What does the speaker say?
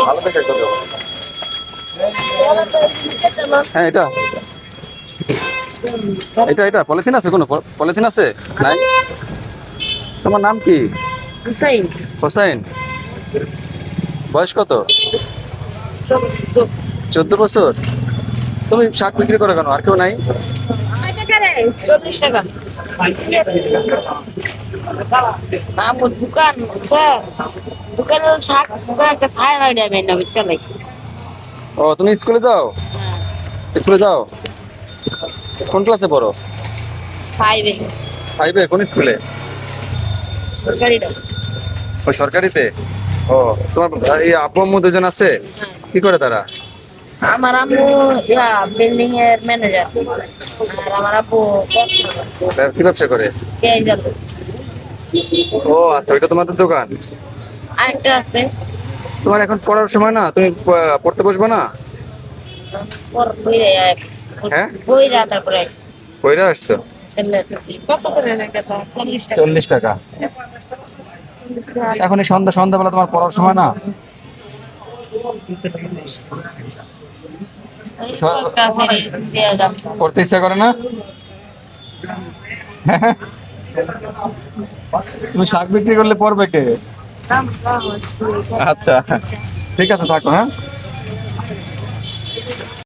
ভালো থেকে একটা দেবো। হ্যাঁ, এটা এটা এটা পলিথিন আছে, কোনো পলিথিন আছে? নাই। তোমার নাম কি? হুসাইন। হোসাইন। বয়স কত? 14। 14 বছর। তুমি শাক বিক্রি করো কেন, আর কেউ নাই? 40 টাকা। আমার দোকান, দোকানে শাক দোকান একটা ফায়ার আইডিয়া মেন আমি চালাই। ও, তুমি স্কুলে যাও? স্কুলে যাও? কোন ক্লাসে পড়ো? 5-এ 5-এ? কোন স্কুলে? সরকারিটা। ও, সরকারিতে। ও, তোমার এই আব্বু আম্মু দুজন আছে? কি করে তারা? আমার আম্মু বিল্ডিং এর ম্যানেজার, আর আমার আব্বু কি ব্যবসা করে? পেঁয়াজ আলু। ও আচ্ছা, ওইটা তোমাদের দোকান। আরেকটা আছে। তোমার এখন পড়ার সময় না, তুমি পড়তে বসবে না? বইরা হ্যাঁ, বইরা তারপরে আসছে। কইরা আসছো? কত করে একটা 40 টাকা। 40 টাকা। এখন এই সন্ধ্যাবেলা তোমার পড়ার সময় না? একটা আছে দেয়া যাবে। পড়তে ইচ্ছা করে না? তুমি শাক বিক্রি করলে পড়বে কে? দাম আচ্ছা, ঠিক আছে, থাকো। হ্যাঁ।